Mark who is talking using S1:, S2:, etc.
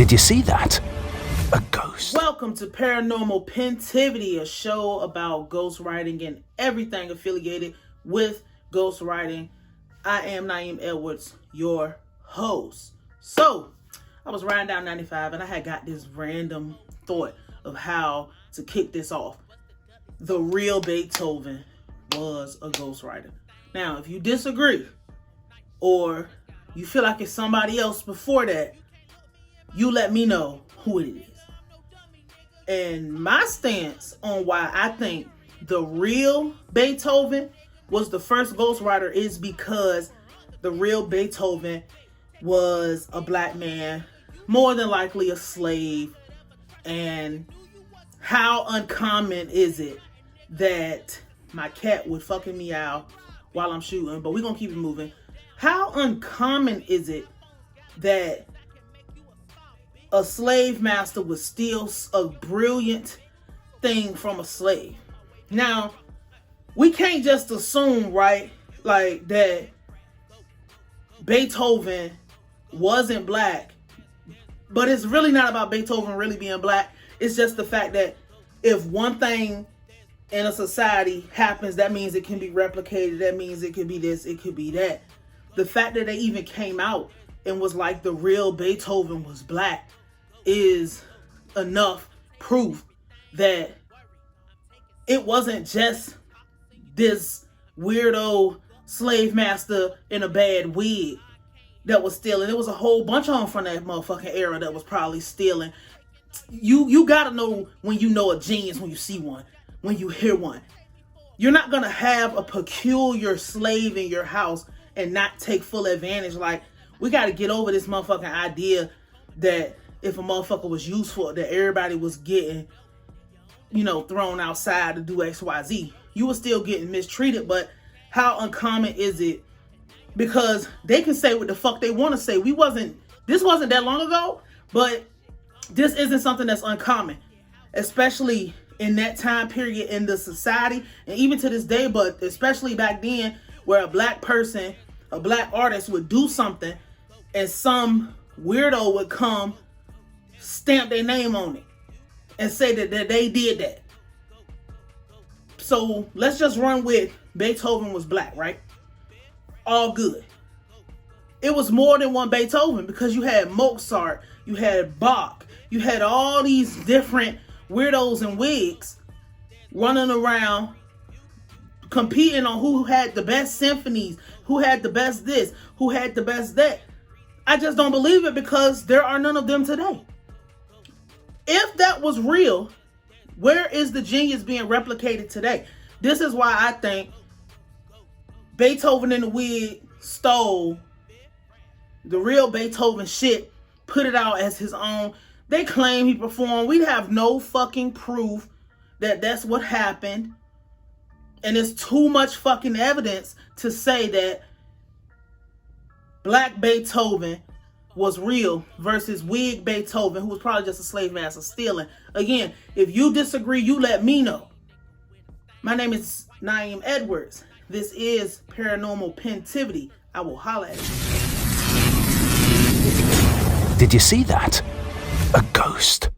S1: Did you see that? A ghost.
S2: Welcome to Paranormal Pentivity, a show about ghostwriting and everything affiliated with ghostwriting. I am Nayim Edwards, your host. So, I was riding down 95 and I had got this random thought of how to kick this off. The real Beethoven was a ghostwriter. Now, if you disagree or you feel like it's somebody else before that, you let me know who it is. And my stance on why I think the real Beethoven was the first ghostwriter is because the real Beethoven was a black man, more than likely a slave. And how uncommon is it that my cat would fucking meow while I'm shooting, but we're gonna keep it moving. How uncommon is it that a slave master would steal a brilliant thing from a slave? Now, we can't just assume, right, like that Beethoven wasn't black, but it's really not about Beethoven really being black. It's just the fact that if one thing in a society happens, that means it can be replicated. That means it could be this, it could be that. The fact that they even came out and was like the real Beethoven was black is enough proof that it wasn't just this weirdo slave master in a bad wig that was stealing. There was a whole bunch of them from that motherfucking era that was probably stealing. You gotta know when you know a genius when you see one, when you hear one. You're not gonna have a peculiar slave in your house and not take full advantage. Like, we gotta get over this motherfucking idea that if a motherfucker was useful, that everybody was getting, thrown outside to do X, Y, Z. You were still getting mistreated, but how uncommon is it? Because they can say what the fuck they want to say. This wasn't that long ago, but this isn't something that's uncommon, especially in that time period in the society, and even to this day, but especially back then, where a black person, a black artist would do something and some weirdo would come, stamp their name on it and say that they did that. So let's just run with Beethoven was black, right? All good. It was more than one Beethoven, because you had Mozart, you had Bach, you had all these different weirdos in wigs running around competing on who had the best symphonies, who had the best this, who had the best that. I just don't believe it, because there are none of them today. If that was real, where is the genius being replicated today? This is why I think Beethoven in the wig stole the real Beethoven shit, put it out as his own. They claim he performed. We have no fucking proof that that's what happened. And it's too much fucking evidence to say that black Beethoven was real versus wig Beethoven, who was probably just a slave master stealing. Again, if you disagree, you let me know. My name is Nayim Edwards. This is Paranormal Pentivity. I will holla at you.
S1: Did you see that? A ghost.